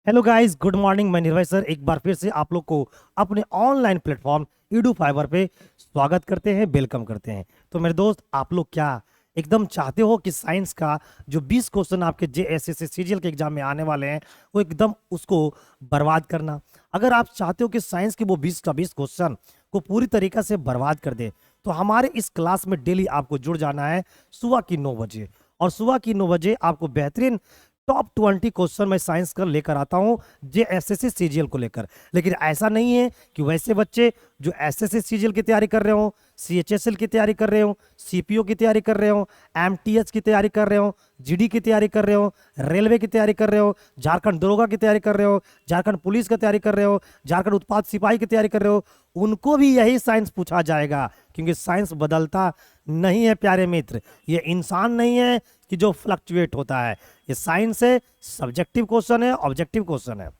Hello guys, good morning. मैं निर्भय sir एक बार फिर से आप लोग को अपने ऑनलाइन प्लेटफॉर्म ईडू फाइबर पे स्वागत करते हैं, वेलकम करते हैं। तो मेरे दोस्त, आप लोग क्या एकदम चाहते हो कि साइंस का जो 20 क्वेश्चन आपके जेएसएससी सीजीएल के एग्जाम में आने वाले हैं वो एकदम उसको बर्बाद करना? अगर आप चाहते हो कि साइंस के वो 20 का 20 क्वेश्चन को पूरी तरीका से बर्बाद कर दे तो हमारे इस क्लास में डेली आपको जुड़ जाना है सुबह की 9 बजे। और सुबह की 9 बजे आपको बेहतरीन टॉप 20 क्वेश्चन मैं साइंस का लेकर आता हूं जेएसएससी सीजीएल को लेकर। लेकिन ऐसा नहीं है कि वैसे बच्चे जो एसएससी सीजीएल की तैयारी कर रहे हो, सीएचएसएल की तैयारी कर रहे हो, सीपीओ की तैयारी कर रहे हो, एमटीएच की तैयारी कर रहे हो, जीडी की तैयारी कर रहे हो, रेलवे की तैयारी कर रहे हो, झारखंड दरोगा की तैयारी कर रहे हो, झारखंड पुलिस की तैयारी कर रहे हो, झारखंड उत्पाद सिपाही की तैयारी कर रहे हो, उनको भी यही साइंस पूछा जाएगा। क्योंकि साइंस बदलता नहीं है प्यारे मित्र, ये इंसान नहीं है कि जो फ्लक्चुएट होता है। ये साइंस है, सब्जेक्टिव क्वेश्चन है, ऑब्जेक्टिव क्वेश्चन है।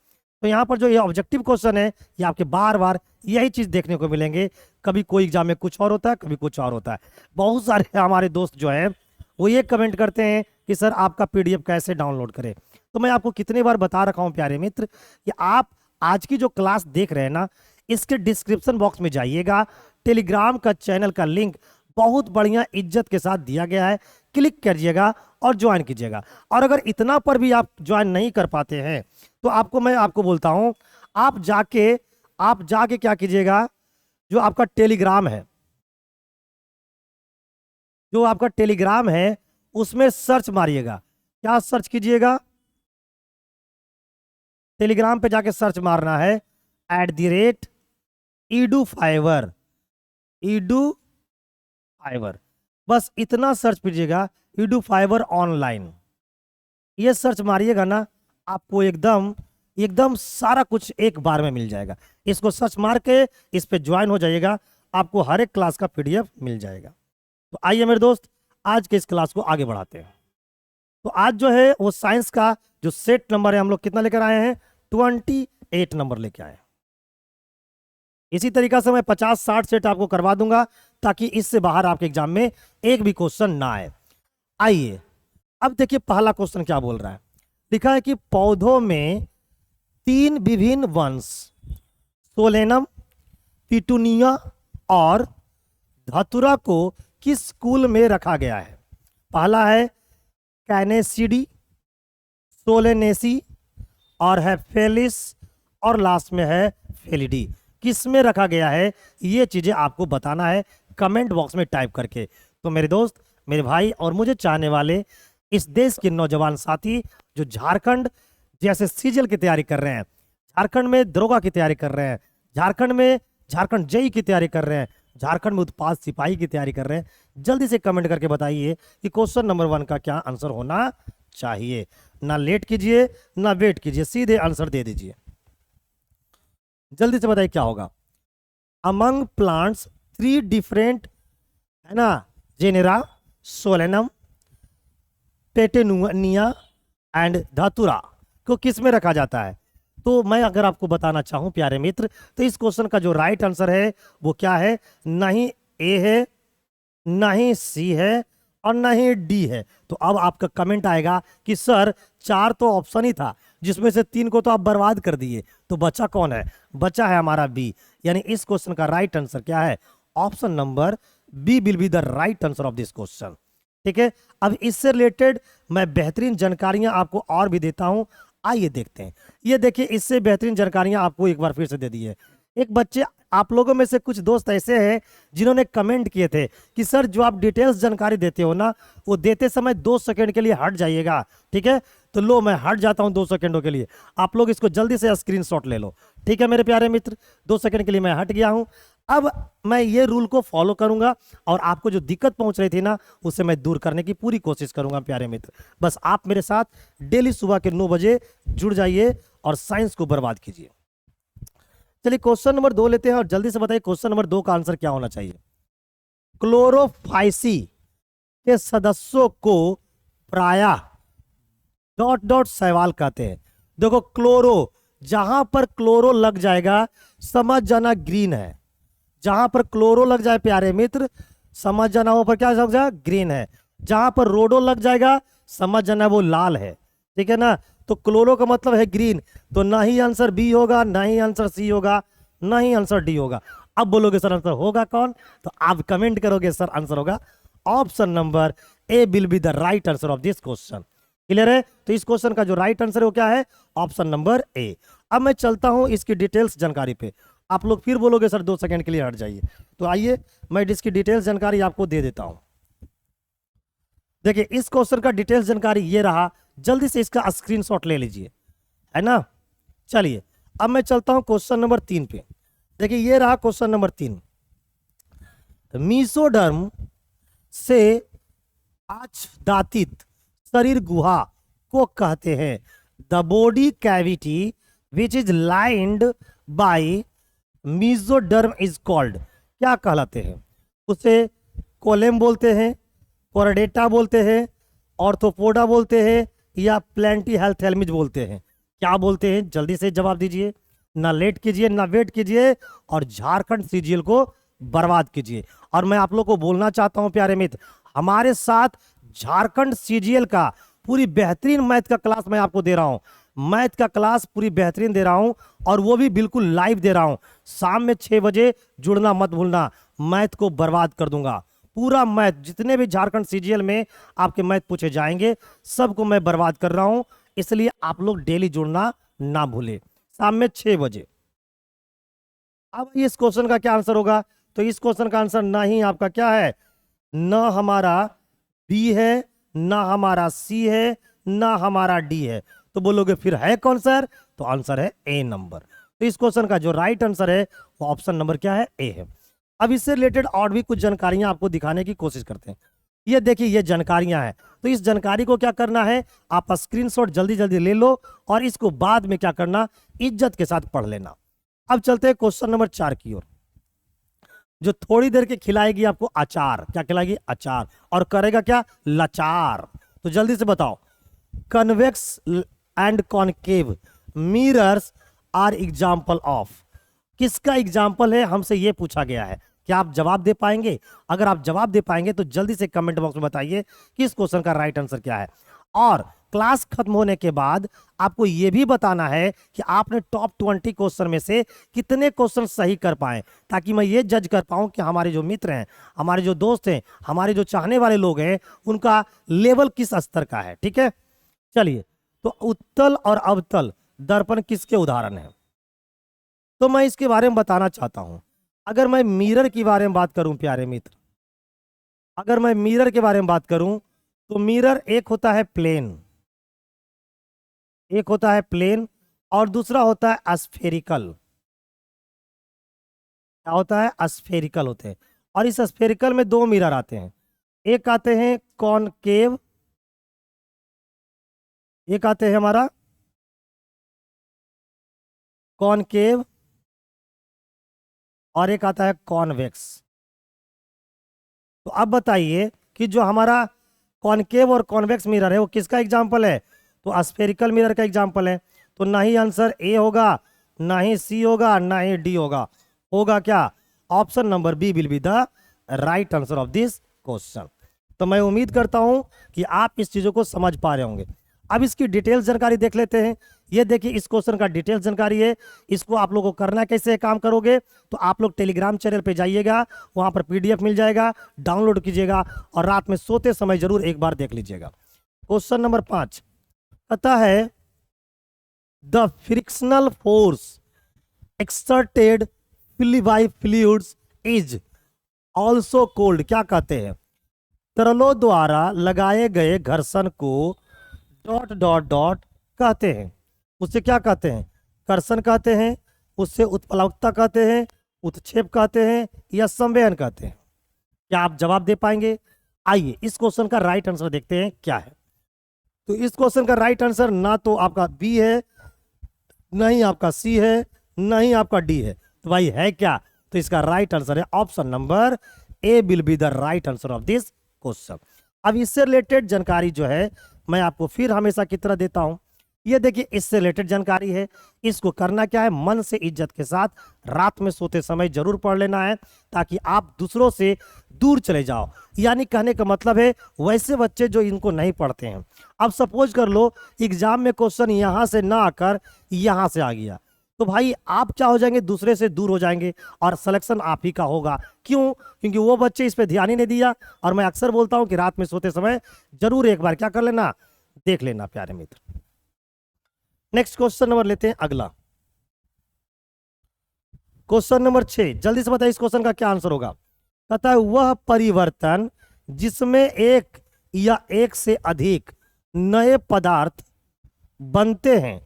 तो यहाँ पर जो ये ऑब्जेक्टिव क्वेश्चन है ये आपके बार बार यही चीज देखने को मिलेंगे। कभी कोई एग्जाम में कुछ और होता है, कभी कुछ और होता है। बहुत सारे हमारे दोस्त जो है वो ये कमेंट करते हैं कि सर आपका पीडीएफ कैसे डाउनलोड करें। तो मैं आपको कितने बार बता रखा हूँ प्यारे मित्र कि आप आज की जो क्लास देख रहे हैं ना, इसके डिस्क्रिप्शन बॉक्स में जाइएगा, टेलीग्राम का चैनल का लिंक बहुत बढ़िया इज्जत के साथ दिया गया है, क्लिक करिएगा और ज्वाइन कीजिएगा। और अगर इतना पर भी आप ज्वाइन नहीं कर पाते हैं तो मैं आपको बोलता हूं, आप जाके क्या कीजिएगा, जो आपका टेलीग्राम है, उसमें सर्च मारिएगा। क्या सर्च कीजिएगा? टेलीग्राम पे जाके सर्च मारना है @ईडू फाइबर, ईडू फाइबर। बस इतना सर्च कीजिएगा, ईडू फाइबर ऑनलाइन। ये सर्च मारिएगा ना, आपको एकदम एकदम सारा कुछ एक बार में मिल जाएगा। इसको सर्च मार के इस पे ज्वाइन हो जाइएगा, आपको हर एक क्लास का पीडीएफ मिल जाएगा। तो आइए मेरे दोस्त, आज के इस क्लास को आगे बढ़ाते हैं। तो आज जो है वो साइंस का जो सेट नंबर है, हम लोग कितना लेकर आए हैं? 28 नंबर लेके आए हैं। इसी तरीका से मैं 50-60 सेट आपको करवा दूंगा ताकि इससे बाहर आपके एग्जाम में एक भी क्वेश्चन ना आए। आइए अब देखिए पहला क्वेश्चन क्या बोल रहा है। लिखा है कि पौधों में 3 विभिन्न वंश सोलेनम, पिटूनिया और धतुरा को किस कुल में रखा गया है? पहला है कैनेसिडी, सोलेनेसी और है फेलिस, और लास्ट में है फेलिडी। किस में रखा गया है ये चीजें आपको बताना है कमेंट बॉक्स में टाइप करके। तो मेरे दोस्त, मेरे भाई और मुझे चाहने वाले इस देश के नौजवान साथी जो झारखंड जैसे सीजीएल की तैयारी कर रहे हैं, झारखंड में दरोगा की तैयारी कर रहे हैं, झारखंड जेई की तैयारी कर रहे हैं, झारखंड में उत्पाद सिपाही की तैयारी कर रहे हैं, जल्दी से कमेंट करके बताइए कि क्वेश्चन नंबर 1 का क्या आंसर होना चाहिए। ना लेट कीजिए ना वेट कीजिए, सीधे आंसर दे दीजिए। जल्दी से बताइए क्या होगा। अमंग प्लांट्स 3 डिफरेंट, है ना, जेनेरा सोलेनम, पेटेनुनिया एंड धातुरा को किस में रखा जाता है? तो मैं अगर आपको बताना चाहूं प्यारे मित्र, तो इस क्वेश्चन का जो राइट आंसर है वो क्या है? नहीं ए है, नहीं सी है और नहीं डी है। तो अब आपका कमेंट आएगा कि सर 4 तो ऑप्शन ही था, जिसमें से 3 को तो आप बर्बाद कर दिए, तो बचा कौन है? बचा है हमारा बी। यानी इस क्वेश्चन का राइट आंसर क्या है? Option number B will be the right answer of this question. ठीक है, अब इससे रिलेटेड मैं बेहतरीन जानकारियां आपको और भी देता हूं। आइए देखते हैं। ये देखिए, इससे बेहतरीन जानकारियां आपको एक बार फिर से दे दी है। एक बच्चे, आप लोगों में से कुछ दोस्त ऐसे हैं जिन्होंने कमेंट किए थे कि सर जो आप डिटेल्स जानकारी देते हो ना, वो देते समय 2 सेकंड के लिए हट जाइएगा। ठीक है, तो लो मैं हट जाता हूं 2 सेकंडों के लिए। आप लोग इसको जल्दी से स्क्रीनशॉट ले लो। ठीक है मेरे प्यारे मित्र, 2 सेकंड के लिए मैं हट गया हूं। अब मैं ये रूल को फॉलो करूंगा और आपको जो दिक्कत पहुंच रही थी ना, उसे मैं दूर करने की पूरी कोशिश करूंगा प्यारे मित्र। बस आप मेरे साथ डेली सुबह के 9 बजे जुड़ जाइए और साइंस को बर्बाद कीजिए। चलिए क्वेश्चन नंबर 2 लेते हैं और जल्दी से बताइए क्वेश्चन नंबर 2 का आंसर क्या होना चाहिए। क्लोरोफाइसी के सदस्यों को प्रायः ... सवाल कहते हैं। देखो क्लोरो, जहां पर क्लोरो लग जाएगा समझ जाना ग्रीन है। जहां पर क्लोरो लग जाए प्यारे मित्र, समझ जाना वहां पर क्या लग जाए? ग्रीन है। जहां पर रोडो लग जाएगा समझ जाना वो लाल है। ठीक है ना? तो क्लोरो का मतलब है ग्रीन, तो ना ही आंसर बी होगा, ना ही आंसर सी होगा, ना ही आंसर डी होगा। अब बोलोगे सर आंसर होगा कौन, तो आप कमेंट करोगे सर आंसर होगा option number A will be the right answer of this question. Clear है? तो इस क्वेश्चन का जो राइट आंसर है वो क्या है, ऑप्शन नंबर ए। अब मैं चलता हूं इसकी डिटेल्स जानकारी पे। आप लोग फिर बोलोगे सर 2 सेकंड के लिए हट जाइए, तो आइए मैं इसकी डिटेल्स जानकारी आपको दे देता हूं। देखिए इस क्वेश्चन का डिटेल्स जानकारी ये रहा, जल्दी से इसका स्क्रीनशॉट ले लीजिए, है ना। चलिए अब मैं चलता हूं क्वेश्चन नंबर 3 पे। देखिए ये रहा क्वेश्चन नंबर 3। मीसोडर्म से आच्छादित शरीर गुहा को कहते हैं the body cavity which is lined by mesoderm is called, क्या कहलाते हैं उसे? कोलेम बोलते हैं, कोर्डेटा बोलते हैं, ऑर्थोपोडा बोलते हैं, या प्लेंटी हेल्थ हेल्मिज बोलते हैं? क्या बोलते हैं? जल्दी से जवाब दीजिए, ना लेट कीजिए ना वेट कीजिए, और झारखंड सीजीएल को बर्बाद कीजिए। और मैं आप लोग को बोलना चाहता हूं प्यारे मित्र, हमारे साथ झारखंड सीजीएल का पूरी बेहतरीन मैथ का क्लास मैं आपको दे रहा हूं, मैथ का क्लास पूरी बेहतरीन दे रहा हूं, और वो भी बिल्कुल लाइव दे रहा हूं। शाम में 6 बजे जुड़ना मत भूलना, मैथ को बर्बाद कर दूंगा। पूरा मैथ, जितने भी झारखंड सीजीएल में आपके मैथ पूछे जाएंगे सबको मैं बर्बाद कर रहा हूं, इसलिए आप लोग डेली जुड़ना ना भूले, शाम में 6 बजे। अब इस क्वेश्चन का क्या आंसर होगा? तो इस क्वेश्चन का आंसर ना ही आपका क्या है, ना हमारा बी है, ना हमारा सी है, ना हमारा डी है। तो बोलोगे फिर है कौन सर? तो आंसर है ए नंबर। तो इस क्वेश्चन का जो राइट आंसर है वो ऑप्शन नंबर क्या है, ए है। अब इससे रिलेटेड और भी कुछ जानकारियां आपको दिखाने की कोशिश करते हैं। ये देखिए ये जानकारियां हैं, तो इस जानकारी को क्या करना है, आप स्क्रीनशॉट जल्दी जल्दी ले लो, और इसको बाद में क्या करना, इज्जत के साथ पढ़ लेना। अब चलते हैं क्वेश्चन नंबर 4 की ओर, जो थोड़ी देर के खिलाएगी आपको अचार। क्या खिलाएगी? अचार। और करेगा क्या? लाचार। तो जल्दी से बताओ, convex and concave mirrors are example of, किसका एग्जाम्पल है, हमसे यह पूछा गया है। क्या आप जवाब दे पाएंगे? अगर आप जवाब दे पाएंगे तो जल्दी से कमेंट बॉक्स में बताइए कि इस क्वेश्चन का राइट आंसर क्या है। और क्लास खत्म होने के बाद आपको यह भी बताना है कि आपने टॉप 20 क्वेश्चन में से कितने क्वेश्चन सही कर पाए, ताकि मैं ये जज कर पाऊं कि हमारे जो मित्र हैं, हमारे जो दोस्त हैं, हमारे जो चाहने वाले लोग हैं, उनका लेवल किस स्तर का है। ठीक है, चलिए। तो उत्तल और अवतल दर्पण किसके उदाहरण है? तो मैं इसके बारे में बताना चाहता हूं। अगर मैं मिरर के बारे में बात करूं प्यारे मित्र, अगर मैं मिरर के बारे में बात करूं, तो मिरर एक होता है प्लेन, एक होता है प्लेन, और दूसरा होता है स्फेरिकल। क्या होता है? स्फेरिकल होते हैं। और इस स्फेरिकल में 2 मिरर आते हैं, एक आते हैं कॉनकेव, एक आते हैं हमारा कॉनकेव, और एक आता है कॉन्वेक्स। तो अब बताइए कि जो हमारा कॉनकेव और कॉन्वेक्स मिरर है वो किसका एग्जाम्पल है? तो स्फेरिकल मिरर का एग्जाम्पल है। तो ना ही आंसर ए होगा, ना ही सी होगा, ना ही डी होगा। होगा क्या? Option number B will be the right answer of this question. तो मैं उम्मीद करता हूं कि आप इस चीजों को समझ पा रहे होंगे। अब इसकी डिटेल्स जानकारी देख लेते हैं। ये देखिए इस क्वेश्चन का डिटेल्स जानकारी है। इसको आप लोगों को करना कैसे है, काम करोगे तो आप लोग टेलीग्राम चैनल पे जाइएगा, वहां पर पीडीएफ मिल जाएगा, डाउनलोड कीजिएगा, और रात में सोते समय जरूर एक बार देख लीजिएगा। क्वेश्चन नंबर 5 कहता है the frictional force exerted by fluids is also called, क्या कहते हैं? तरलों द्वारा लगाए गए घर्षण को डॉट डॉट डॉट कहते हैं। उससे क्या कहते हैं? कर्षण कहते हैं, उससे उत्प्लावकता कहते हैं, उत्क्षेप कहते हैं, या संवहन कहते हैं। क्या आप जवाब दे पाएंगे? आइए इस क्वेश्चन का राइट आंसर देखते हैं क्या है। तो इस क्वेश्चन का राइट आंसर ना तो आपका बी है, ना ही आपका सी है, ना ही आपका डी है। तो भाई है क्या? तो इसका राइट आंसर है option number A will be the right answer of this question. अब इससे रिलेटेड जानकारी जो है मैं आपको फिर हमेशा की तरह देता हूं। ये देखिए इससे रिलेटेड जानकारी है। इसको करना क्या है, मन से इज्जत के साथ रात में सोते समय जरूर पढ़ लेना है, ताकि आप दूसरों से दूर चले जाओ। यानी कहने का मतलब है वैसे बच्चे जो इनको नहीं पढ़ते हैं। अब सपोज कर लो एग्जाम में क्वेश्चन यहां से ना आकर यहां से आ गया, तो भाई आप क्या हो जाएंगे, दूसरे से दूर हो जाएंगे और सिलेक्शन आप ही का होगा। क्यों? क्योंकि वो बच्चे इस पे ध्यान ही नहीं दिया। और मैं अक्सर बोलता हूं कि रात में सोते समय जरूर एक बार क्या कर लेना, देख लेना प्यारे मित्र। नेक्स्ट क्वेश्चन नंबर लेते हैं अगला, क्वेश्चन नंबर 6। जल्दी से बताइए इस क्वेश्चन का क्या आंसर होगा। कहता है वह परिवर्तन जिसमें एक या एक से अधिक नए पदार्थ बनते हैं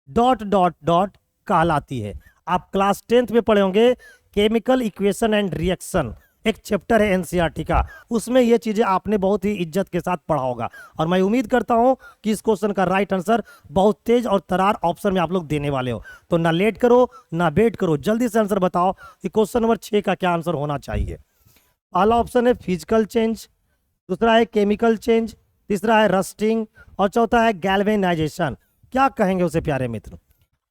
डॉट डॉट डॉट कहलाती है। आप क्लास 10th में पढ़े होंगे केमिकल इक्वेशन एंड रिएक्शन, एक चैप्टर है एनसीईआरटी का, उसमें ये चीजें आपने बहुत ही इज्जत के साथ पढ़ा होगा। और मैं उम्मीद करता हूं कि इस क्वेश्चन का राइट आंसर बहुत तेज और तरार ऑप्शन में आप लोग देने वाले हो। तो ना लेट करो ना वेट करो, जल्दी से आंसर बताओ कि क्वेश्चन नंबर 6 का क्या आंसर होना चाहिए। पहला ऑप्शन है फिजिकल चेंज, दूसरा है केमिकल चेंज, तीसरा है रस्टिंग और चौथा है गैल्वेनाइजेशन। क्या कहेंगे उसे प्यारे मित्र?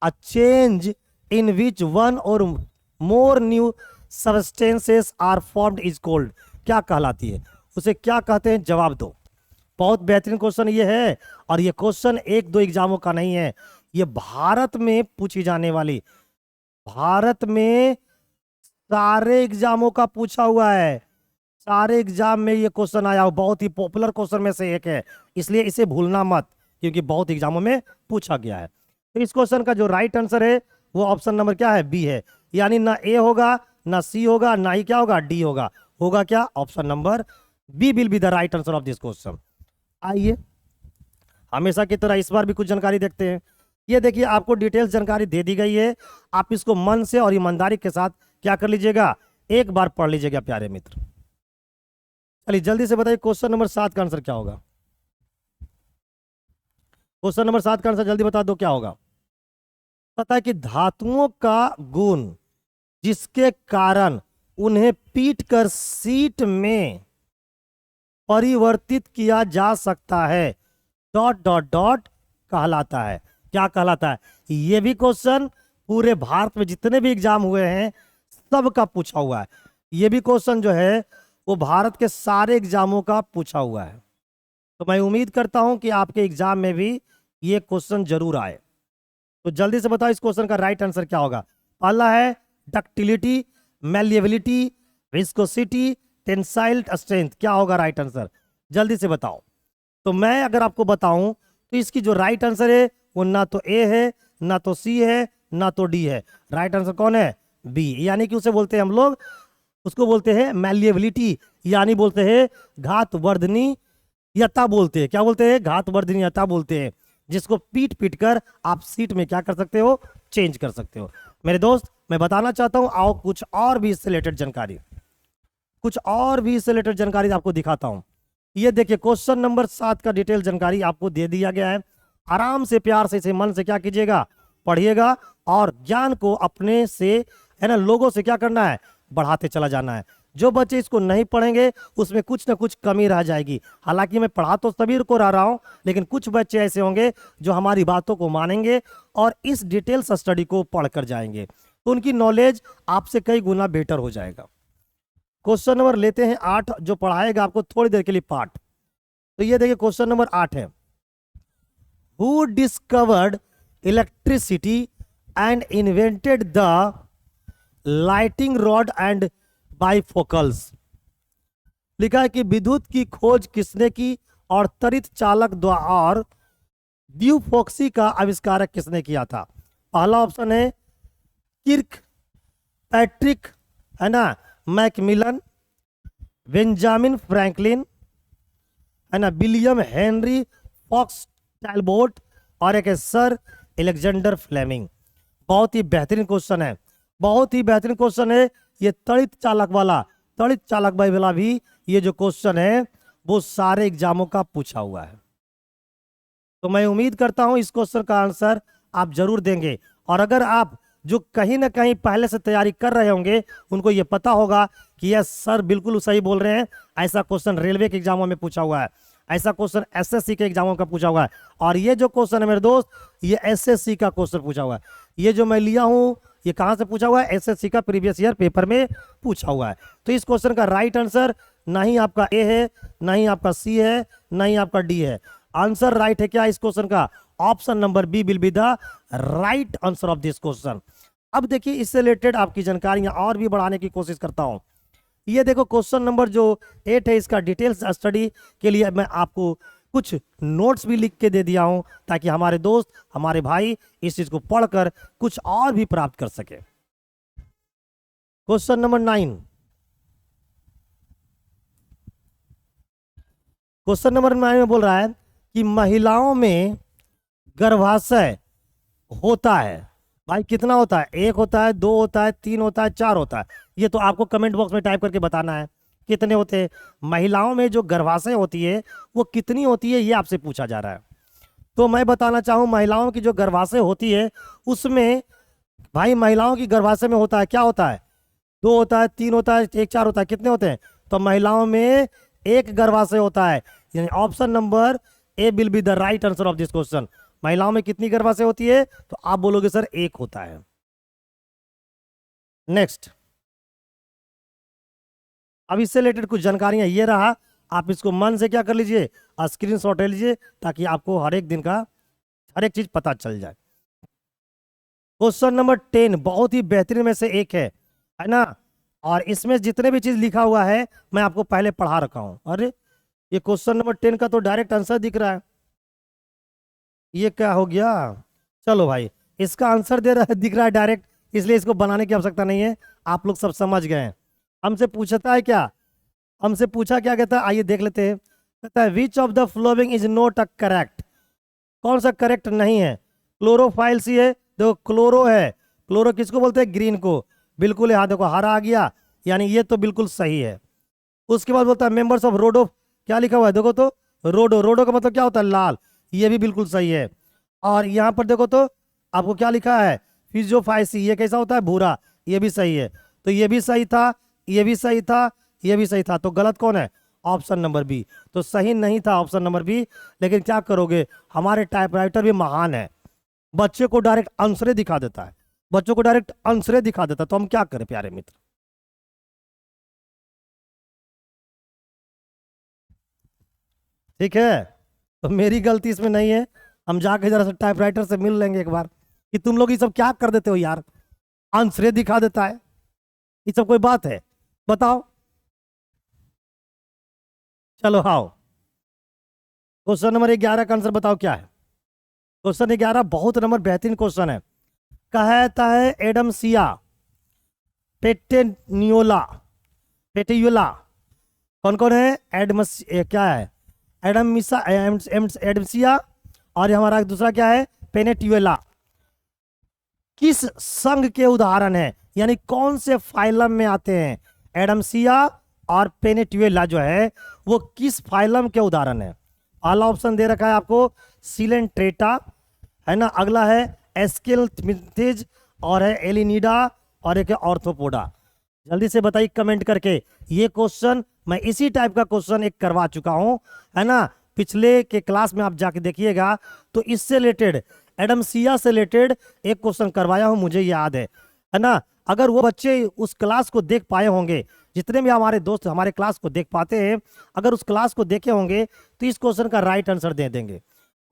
A change in which one और more new substances are formed is called, क्या कहलाती है, उसे क्या कहते हैं? जवाब दो। बहुत बेहतरीन क्वेश्चन ये है, और ये क्वेश्चन एक दो एग्जामों का नहीं है, ये भारत में पूछी जाने वाली, भारत में सारे एग्जामों का पूछा हुआ है, सारे एग्जाम में ये क्वेश्चन आया हो, बहुत ही पॉपुलर क्वेश्चन में से एक है, इसलिए इसे भूलना मत, क्योंकि बहुत एग्जामों में पूछा गया है। तो इस क्वेश्चन का जो राइट आंसर है वो ऑप्शन नंबर क्या है? बी है। यानी ना ए होगा ना सी होगा ना ही क्या होगा, डी होगा। होगा क्या? Option number B will be the right answer of this question. आइए हमेशा की तरह इस बार भी कुछ जानकारी देखते हैं। ये देखिए आपको डिटेल्स जानकारी दे दी गई है, आप इसको मन से और ईमानदारी के साथ क्या कर लीजिएगा, एक बार पढ़ लीजिएगा प्यारे मित्र। चलिए जल्दी से बताइए क्वेश्चन नंबर 7 का आंसर क्या होगा। क्वेश्चन नंबर 7 का आंसर जल्दी बता दो क्या होगा। पता है कि धातुओं का गुण जिसके कारण उन्हें पीट कर सीट में परिवर्तित किया जा सकता है डॉट डॉट डॉट कहलाता है। क्या कहलाता है? ये भी क्वेश्चन पूरे भारत में जितने भी एग्जाम हुए हैं सब का पूछा हुआ है। ये भी क्वेश्चन जो है वो भारत के सारे एग्जामों का पूछा हुआ है। तो मैं उम्मीद करता हूं कि आपके एग्जाम में भी ये क्वेश्चन जरूर आए। तो जल्दी से बताओ इस क्वेश्चन का राइट आंसर क्या होगा। पहला है ductility, malleability, viscosity, tensile strength. क्या होगा राइट आंसर? जल्दी से बताओ। तो मैं अगर आपको बताऊं तो इसकी जो राइट आंसर है वो ना तो ए है ना तो सी है ना तो डी है। राइट आंसर कौन है? बी। यानी कि उसे बोलते हैं हम लोग, उसको बोलते हैं मैलिएबिलिटी, यानी बोलते हैं घातवर्धनी यता बोलते हैं। क्या बोलते हैं? घातवर्धनी यता बोलते हैं, जिसको पीट पीट कर आप सीट में क्या कर सकते हो, चेंज कर सकते हो। मेरे दोस्त मैं बताना चाहता हूं, आओ कुछ और भी इससे रिलेटेड जानकारी, कुछ और भी इससे रिलेटेड जानकारी आपको दिखाता हूं। ये देखिए क्वेश्चन नंबर 7 का डिटेल जानकारी आपको दे दिया गया है। आराम से प्यार से इसे मन से क्या कीजिएगा, पढ़िएगा और ज्ञान को अपने से है ना लोगों से क्या करना है, बढ़ाते चला जाना है। जो बच्चे इसको नहीं पढ़ेंगे उसमें कुछ ना कुछ कमी रह जाएगी। हालांकि मैं पढ़ा तो सभी को रहा हूं, लेकिन कुछ बच्चे ऐसे होंगे जो हमारी बातों को मानेंगे और इस डिटेल्स स्टडी को पढ़कर जाएंगे, तो उनकी नॉलेज आपसे कई गुना बेटर हो जाएगा। क्वेश्चन नंबर लेते हैं 8, जो पढ़ाएगा आपको थोड़ी देर के लिए पाठ। तो ये देखिए क्वेश्चन नंबर 8 है, who discovered electricity and invented the lighting rod and bifocals. लिखा है कि विद्युत की खोज किसने की और त्वरित चालक द्वारा और द्यूफॉक्सी का आविष्कारक किसने किया था। पहला ऑप्शन है किर्क पैट्रिक, है ना, मैकमिलन, बेंजामिन फ्रैंकलिन, है ना, विलियम हेनरी फॉक्स टैलबोट, और एक है सर एलेक्जेंडर फ्लेमिंग। बहुत ही बेहतरीन क्वेश्चन है, बहुत ही बेहतरीन क्वेश्चन है। ये त्वरित चालक वाला भी ये जो क्वेश्चन है वो सारे एग्जामों का पूछा हुआ है। तो मैं उम्मीद करता हूं इस क्वेश्चन का आंसर आप जरूर देंगे। और अगर आप जो कहीं ना कहीं पहले से तैयारी कर रहे होंगे उनको ये पता होगा कि यस सर बिल्कुल सही बोल रहे हैं, ऐसा क्वेश्चन रेलवे के एग्जामों में पूछा हुआ है, ऐसा क्वेश्चन एसएससी के एग्जामों का पूछा हुआ है। और ये जो क्वेश्चन है मेरे दोस्त, ये एसएससी का क्वेश्चन पूछा हुआ है। ये जो मैं लिया हूं, ये कहां से पूछा हुआ है? एसएससी का प्रीवियस ईयर पेपर में पूछा हुआ है। तो इस क्वेश्चन का राइट आंसर ना ही आपका ए है, ना ही आपका सी है, ना ही आपका डी है। आंसर राइट है क्या इस क्वेश्चन का? Option number B will be the right answer of this question. अब देखिए, इससे रिलेटेड आपकी जानकारियां और भी बढ़ाने की कोशिश करता हूं। ये देखो क्वेश्चन नंबर जो 8 है, इसका डिटेल्स स्टडी के लिए मैं आपको कुछ नोट्स भी लिख के दे दिया हूं, ताकि हमारे दोस्त, हमारे भाई इस चीज को पढ़कर कुछ और भी प्राप्त कर सके। क्वेश्चन नंबर 9, क्वेश्चन नंबर 9 में बोल रहा है कि महिलाओं में गर्भाशय होता है, भाई कितना होता है? 1 होता है, 2 होता है, 3 होता है, 4 होता है? ये तो आपको कमेंट बॉक्स में टाइप करके बताना है कितने होते हैं। महिलाओं में जो गर्भाशय होती है वो कितनी होती है, ये आपसे पूछा जा रहा है। तो मैं बताना चाहूँ, महिलाओं की जो गर्भाशय होती है उसमें, भाई महिलाओं की गर्भाशय में होता है, क्या होता है? 2 होता है, 3 होता है, 1 4 होता है, कितने होते हैं? तो महिलाओं में 1 गर्भाशय होता है, यानी option number A will be the right answer of this question. महिलाओं में कितनी गर्भाशय होती है? तो आप बोलोगे सर 1 होता है। नेक्स्ट, अब इससे रिलेटेड कुछ जानकारियां ये रहा, आप इसको मन से क्या कर लीजिए, स्क्रीनशॉट ले लीजिए, ताकि आपको हर एक दिन का हर एक चीज पता चल जाए। क्वेश्चन नंबर 10 बहुत ही बेहतरीन में से एक है ना? और इसमें जितने भी चीज लिखा हुआ है मैं आपको पहले पढ़ा रखा हूं। अरे ये क्वेश्चन नंबर 10 का तो डायरेक्ट आंसर दिख रहा है, ये क्या हो गया? चलो भाई, इसका आंसर दे रहा है, दिख रहा है डायरेक्ट, इसलिए इसको बनाने की आवश्यकता नहीं है, आप लोग सब समझ गए हैं। हमसे पूछता है क्या? हमसे पूछा क्या कहता है, आइए देख लेते हैं। कहता है which of the following is not a correct, कौन सा करेक्ट नहीं है? क्लोरोफाइल सी है, देखो क्लोरो है, क्लोरो किसको बोलते हैं? ग्रीन को, बिल्कुल यहाँ देखो हरा आ गया, यानी ये तो बिल्कुल सही है। उसके बाद बोलता है मेंबर्स ऑफ रोडो, क्या लिखा हुआ है देखो तो? रोडो, रोडो का मतलब क्या होता है? लाल, ये भी बिल्कुल सही है। और यहाँ पर देखो तो आपको क्या लिखा है? फिजियोफाइसी, ये कैसा होता है? भूरा, ये भी सही है। तो ये भी सही था, ये भी सही था, ये भी सही था, तो गलत कौन है? Option number B. तो सही नहीं था ऑप्शन नंबर बी, लेकिन क्या करोगे, हमारे टाइपराइटर भी महान है, बच्चे को डायरेक्ट आंसरें दिखा देता है, बच्चों को डायरेक्ट आंसरें दिखा देता है, तो हम क्या करें प्यारे मित्र? ठीक है, तो मेरी गलती इसमें नहीं है, हम जाके जरा सा टाइपराइटर से मिल लेंगे एक बार, कि तुम लोग ये सब क्या कर देते हो यार, आंसरें दिखा देता है, ये सब कोई बात है? बताओ। चलो आओ, क्वेश्चन नंबर 11 का आंसर बताओ क्या है? क्वेश्चन 11 बहुत नंबर बेहतरीन क्वेश्चन है। कहता है एडमसिया पेटेनियोला, पेटियोला कौन कौन है? एडमस क्या है? एडमिसा, एडमसिया, और हमारा दूसरा क्या है? पेनेटियोला। किस संघ के उदाहरण है, यानी कौन से फाइलम में आते हैं? एडमसिया और पेनेटियोला जो है वो किस फाइलम के उदाहरण है? पहला ऑप्शन दे रखा है आपको सिलेंट्रेटा, है ना, अगला है एस्केल्मिंथेज, और है एलिनीडा, और एक है ऑर्थोपोडा। जल्दी से बताइए कमेंट करके। ये क्वेश्चन मैं इसी टाइप का क्वेश्चन एक करवा चुका हूं, है ना, पिछले के क्लास में आप जाके देखिएगा, तो इससे रिलेटेड, एडमसिया से रिलेटेड एक क्वेश्चन करवाया हूं, मुझे याद है ना। अगर वो बच्चे उस क्लास को देख पाए होंगे, जितने भी हमारे दोस्त हमारे क्लास को देख पाते हैं, अगर उस क्लास को देखे होंगे तो इस क्वेश्चन का राइट आंसर दे देंगे।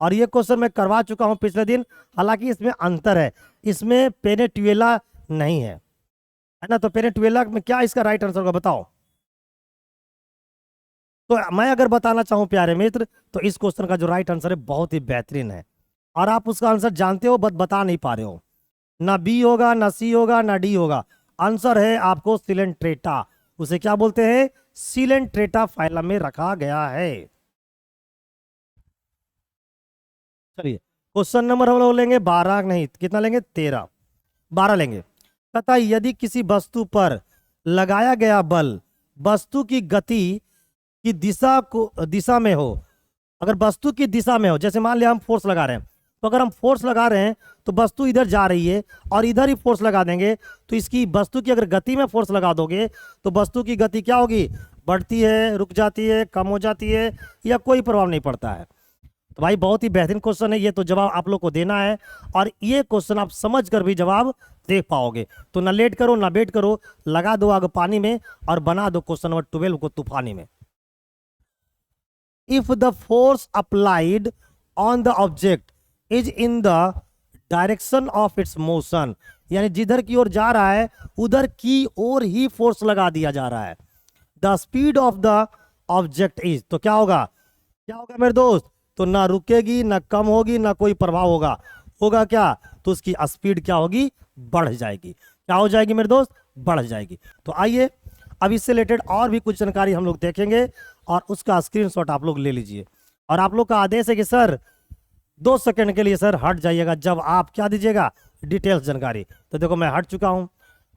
और ये क्वेश्चन मैं करवा चुका हूं पिछले दिन, हालांकि इसमें अंतर है, इसमें पेनेटुएला नहीं है ना। तो पेनेटुएला में क्या इसका राइट आंसर होगा बताओ? तो मैं अगर बताना चाहूं प्यारे मित्र, तो इस क्वेश्चन का जो राइट आंसर है बहुत ही बेहतरीन है, और आप उसका आंसर जानते हो बट बता नहीं पा रहे हो। ना बी होगा, ना सी होगा, ना डी होगा, आंसर है आपको सिलेंट्रेटा। उसे क्या बोलते हैं? सिलेंट्रेटा फाइलम में रखा गया है। चलिए क्वेश्चन नंबर हम लोग लेंगे 12, नहीं कितना लेंगे? 13, 12 लेंगे। तथा यदि किसी वस्तु पर लगाया गया बल वस्तु की गति की दिशा में हो, अगर वस्तु की दिशा में हो, जैसे मान लिया हम फोर्स लगा रहे हैं, तो अगर हम फोर्स लगा रहे हैं तो वस्तु इधर जा रही है और इधर ही फोर्स लगा देंगे, तो इसकी वस्तु की अगर गति में फोर्स लगा दोगे तो वस्तु की गति क्या होगी? बढ़ती है, रुक जाती है, कम हो जाती है, या कोई प्रभाव नहीं पड़ता है। तो भाई बहुत ही बेहतरीन क्वेश्चन है ये, तो जवाब आप लोग को देना है और ये क्वेश्चन आप समझ कर भी जवाब दे पाओगे। तो ना लेट करो ना वेट करो, लगा दो आग पानी में और बना दो क्वेश्चन नंबर 12 को तूफानी में। If the force applied on the object is in the direction of its motion, यानी जिधर की ओर जा रहा है उधर की ओर ही फोर्स लगा दिया जा रहा है। The speed of the object is, तो क्या होगा, क्या होगा मेरे दोस्त, तो ना रुकेगी ना कम होगी ना कोई प्रभाव होगा, होगा क्या, तो उसकी स्पीड क्या होगी, बढ़ जाएगी। क्या हो जाएगी मेरे दोस्त, बढ़ जाएगी। तो आइए अब इससे रिलेटेड और भी कुछ जानकारी हम लोग देखेंगे और उसका स्क्रीनशॉट आप लोग ले लीजिए। और आप लोग का आदेश है कि सर 2 सेकंड के लिए सर हट जाइएगा जब आप क्या दीजिएगा, डिटेल्स जानकारी। तो देखो मैं हट चुका हूं।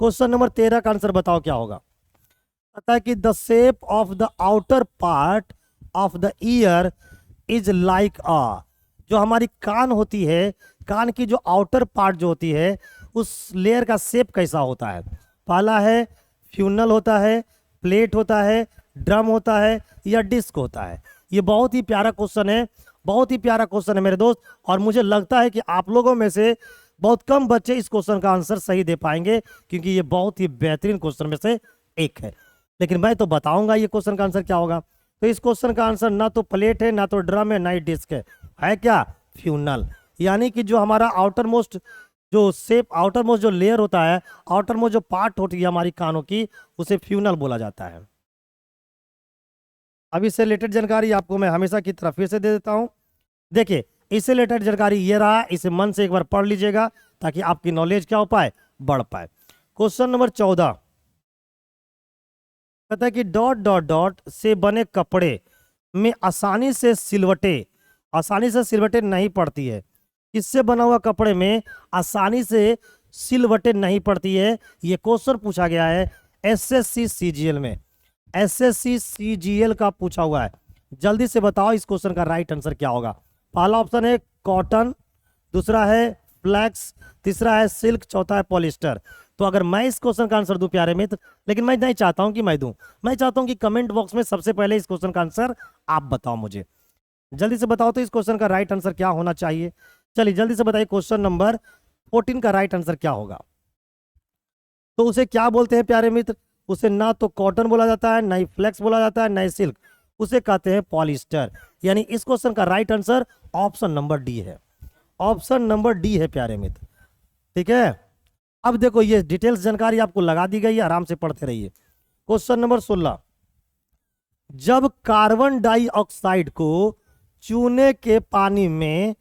क्वेश्चन नंबर 13 का आंसर बताओ क्या होगा। पता है कि the shape of the outer part of the year is like अ, जो हमारी कान होती है, कान की जो आउटर पार्ट जो होती है उस लेयर का शेप कैसा होता है। पहला है फ्यूनल होता है, प्लेट होता है, ड्रम होता है, या डिस्क होता है। ये बहुत ही प्यारा क्वेश्चन है, बहुत ही प्यारा क्वेश्चन है मेरे दोस्त। और मुझे लगता है कि आप लोगों में से बहुत कम बच्चे इस क्वेश्चन का आंसर सही दे पाएंगे, क्योंकि ये बहुत ही बेहतरीन क्वेश्चन में से एक है। लेकिन मैं तो बताऊंगा ये क्वेश्चन का आंसर क्या होगा। तो इस क्वेश्चन का आंसर ना तो प्लेट है, ना तो ड्रम है, ना ही डिस्क है क्या, फ्यूनल। यानी कि जो हमारा आउटर मोस्ट जो शेप, आउटर मोस्ट जो लेयर होता है, आउटर मोस्ट जो पार्ट होती है हमारी कानों की, उसे फ्यूनल बोला जाता है। अब इससे रिलेटेड जानकारी आपको मैं हमेशा की तरफ फिर से दे देता हूं। देखिए इससे रिलेटेड जानकारी ये रहा, इसे मन से एक बार पढ़ लीजिएगा ताकि आपकी नॉलेज क्या हो पाए, बढ़ पाए। क्वेश्चन नंबर 14 कहता है कि डॉट डॉट डॉट से बने कपड़े में आसानी से सिलवटें नहीं पड़ती है। इससे बना हुआ कपड़े में आसानी से सिलवटें नहीं पड़ती है। ये क्वेश्चन पूछा गया है एसएससी सीजीएल में, एसएससी सीजीएल का पूछा हुआ है। जल्दी से बताओ इस क्वेश्चन का राइट आंसर क्या होगा। पहला ऑप्शन है कॉटन, दूसरा है फ्लैक्स, तीसरा है सिल्क, चौथा है पॉलिस्टर। तो अगर मैं इस क्वेश्चन का आंसर दूं प्यारे मित्र, लेकिन मैं नहीं चाहता हूं कि मैं दूं, मैं चाहता हूं कि कमेंट बॉक्स में सबसे पहले इस क्वेश्चन का आंसर आप बताओ मुझे। जल्दी से बताओ तो इस क्वेश्चन का राइट आंसर क्या होना चाहिए। चलिए जल्दी से बताइए क्वेश्चन नंबर 14 का राइट आंसर क्या होगा। तो उसे क्या बोलते हैं प्यारे मित्र, उसे ना तो कॉटन बोला जाता है, ना ही फ्लेक्स बोला जाता है, ना ही सिल्क, उसे कहते हैं पॉलिस्टर। यानी इस क्वेश्चन का right answer option number D है, ऑप्शन नंबर डी है प्यारे मित्र। ठीक है, अब देखो ये डिटेल्स जानकारी आपको लगा दी गई है, आराम से पढ़ते रहिए। क्वेश्चन नंबर 16, जब कार्बन डाइऑक्साइड को चूने के पानी में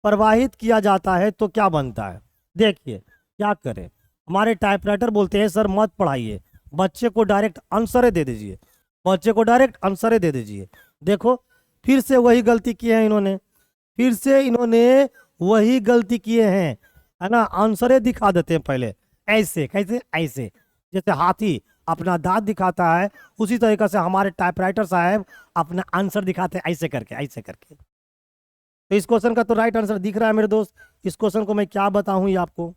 प्रवाहित किया जाता है तो क्या बनता है। देखिए क्या करें, हमारे टाइपराइटर बोलते हैं सर मत पढ़ाइए, बच्चे को डायरेक्ट आंसर दे दीजिए, बच्चे को डायरेक्ट आंसर दे दीजिए। देखो फिर से वही गलती की है इन्होंने, फिर से इन्होंने वही गलती किए हैं, है ना। आंसर दिखा देते हैं पहले, ऐसे कैसे, ऐसे जैसे हाथी अपना दांत दिखाता है, उसी तरीके से हमारे टाइपराइटर साहब अपना आंसर दिखाते हैं ऐसे करके, ऐसे करके। तो इस क्वेश्चन का तो राइट आंसर दिख रहा है मेरे दोस्त। इस क्वेश्चन को मैं क्या बताऊं ये आपको,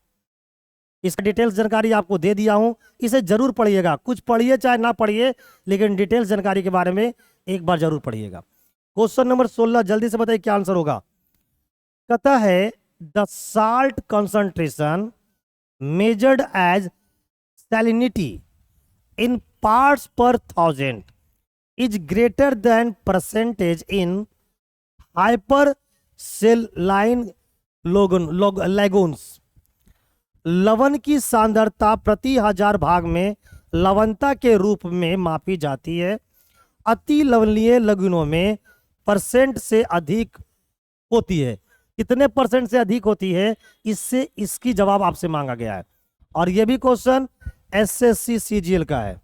इसका डिटेल्स जानकारी आपको दे दिया हूं, इसे जरूर पढ़िएगा। कुछ पढ़िए चाहे ना पढ़िए, लेकिन डिटेल्स जानकारी के बारे में एक बार जरूर पढ़िएगा। क्वेश्चन नंबर 16 जल्दी से बताइए क्या आंसर होगा। कहता है the salt concentration measured as salinity in parts per thousand is greater than percentage in hypersaline lagoons। लवण की सांद्रता प्रति 1000 भाग में लवणता के रूप में मापी जाती है। अति लवणीय लगुनों में परसेंट से अधिक होती है। कितने परसेंट से अधिक होती है, इससे इसकी जवाब आपसे मांगा गया है। और यह भी क्वेश्चन एसएससी सीजीएल का है।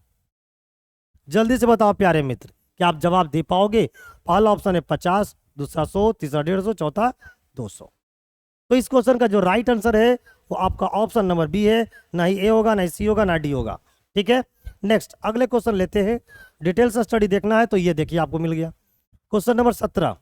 जल्दी से बताओ प्यारे मित्र, क्या आप जवाब दे पाओगे। पहला ऑप्शन है 50, दूसरा 100, तीसरा 150, चौथा 200। तो इस क्वेश्चन का जो राइट आंसर है वो आपका ऑप्शन नंबर बी है। ना ही ए होगा, ना ही सी होगा, ना डी होगा। ठीक है, नेक्स्ट अगले क्वेश्चन लेते हैं। डिटेल्स स्टडी देखना है तो ये देखिए आपको मिल गया। Question number 17,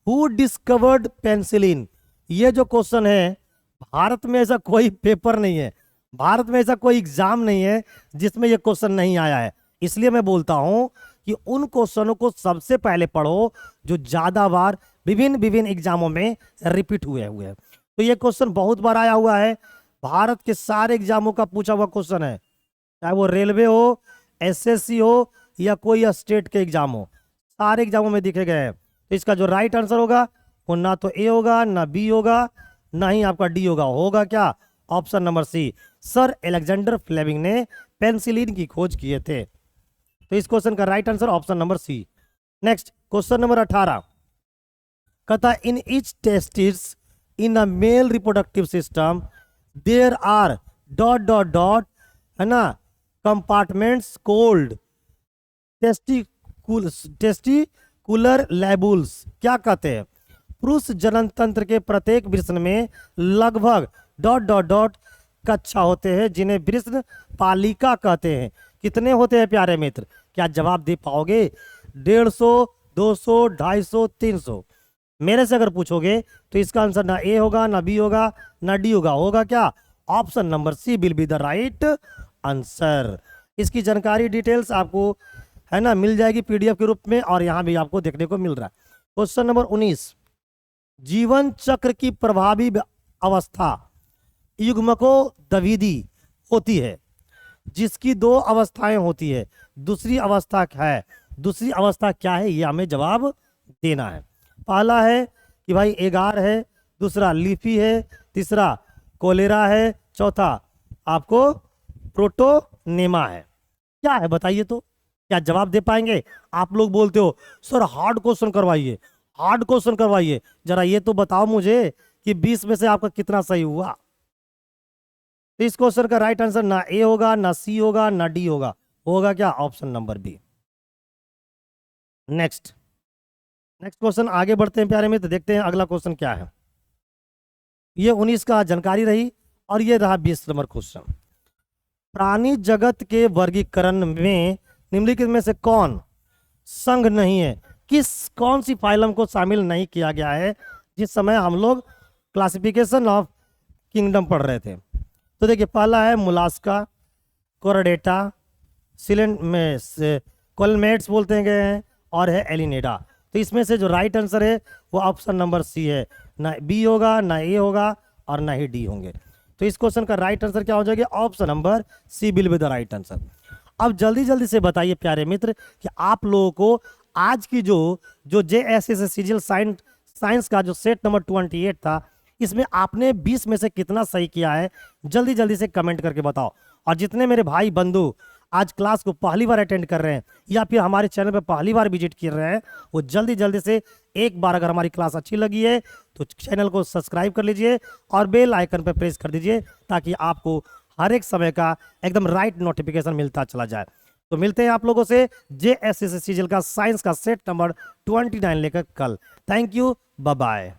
who discovered penicillin. ये जो क्वेश्चन है, भारत में ऐसा कोई पेपर नहीं है, भारत में ऐसा कोई एग्जाम नहीं है जिसमें यह क्वेश्चन नहीं आया है। इसलिए मैं बोलता हूं कि उन क्वेश्चनों को सबसे पहले पढ़ो जो ज्यादा बार विभिन्न विभिन्न एग्जामों में रिपीट हुए हुए हैं। तो ये क्वेश्चन बहुत बार आया हुआ है, भारत के सारे एग्जामों का पूछा हुआ क्वेश्चन है, चाहे वो रेलवे हो, एसएससी हो या कोई स्टेट के एग्जाम हो, सारे एग्जामों में दिखे गए हैं। तो इसका जो राइट आंसर होगा वो ना तो ए होगा, ना बी होगा, ना ही आपका डी होगा क्या? Option number C, sir Alexander Fleming ने पेनिसिलिन की खोज किए थे। तो इस क्वेश्चन का right answer option number C. Next question number 18 कहता in each testis in a male reproductive system there are dot dot dot, है ना, कंपार्टमेंट्स कोल्ड टेस्टिकुलर लेबुल्स। क्या कहते हैं? पुरुष जनन तंत्र के प्रत्येक वृषण में लगभग डॉट डॉट डॉट कक्षा होते हैं जिन्हें वृषण पालिका कहते हैं। कितने होते हैं प्यारे मित्र? क्या जवाब दे पाओगे? 150, 200, 250, 300? मेरे से अगर पूछोगे तो इसका आंसर ना ए होगा, ना बी होगा, ना डी होगा क्या? Option number C will be the right answer. इसकी जानकारी डिटेल्स आपको, है ना, मिल जाएगी पीडीएफ के रूप में, और यहां भी आपको देखने को मिल रहा है। क्वेश्चन नंबर 19 जीवन चक्र की प्रभावी अवस्था युग्मकों द्विविधि होती है जिसकी 2 अवस्थाएं होती है। दूसरी अवस्था क्या है? दूसरी अवस्था क्या है ये हमें जवाब देना है। पहला है कि भाई एगार है, दूसरा लीफी है, तीसरा कोलेरा है, चौथा आपको प्रोटोनेमा है। क्या है बताइए? तो क्या जवाब दे पाएंगे? आप लोग बोलते हो सर हार्ड क्वेश्चन करवाइए, हार्ड क्वेश्चन करवाइए, जरा ये तो बताओ मुझे कि 20 में से आपका कितना सही हुआ। तो इस क्वेश्चन का राइट आंसर ना ए होगा, ना सी होगा, ना डी होगा क्या? Option number B. Next question आगे बढ़ते हैं प्यारे मित्र, देखते हैं अगला क्वेश्चन क्या है। ये 19 का जानकारी रही, और ये रहा 20 नंबर क्वेश्चन। प्राणी जगत के वर्गीकरण में निम्नलिखित में से कौन संघ नहीं है? कौन सी फाइलम को शामिल नहीं किया गया है जिस समय हम लोग क्लासिफिकेशन ऑफ किंगडम पढ़ रहे थे? तो देखिए, पहला है मुलास्का, कोरडेटा, कोलमेट्स बोलते गए हैं, और है एलिनेडा। तो इसमें से जो राइट आंसर है वो ऑप्शन नंबर सी है, ना बी होगा, ना ए होगा, और ना ही डी होंगे। तो इस क्वेश्चन का राइट आंसर क्या हो जाएगा? Option number C will be the right answer. अब जल्दी जल्दी से बताइए प्यारे मित्र कि आप लोगों को आज की जो JSS सीजीएल साइंस का जो सेट नंबर 28 था, इसमें आपने 20 में से कितना सही किया है? जल्दी जल्दी से कमेंट करके बताओ। और जितने मेरे भाई बंधु आज क्लास को पहली बार अटेंड कर रहे हैं या फिर हमारे चैनल पर पहली बार विजिट कर रहे हैं, वो जल्दी जल्दी से एक बार, अगर हमारी क्लास अच्छी लगी है तो चैनल को सब्सक्राइब कर लीजिए और बेल आइकन पर प्रेस कर दीजिए, ताकि आपको हर एक समय का एकदम राइट नोटिफिकेशन मिलता चला जाए। तो मिलते हैं आप लोगों से JSS सीजीएल का साइंस का सेट नंबर 29 लेकर कल। Thank you, bye bye.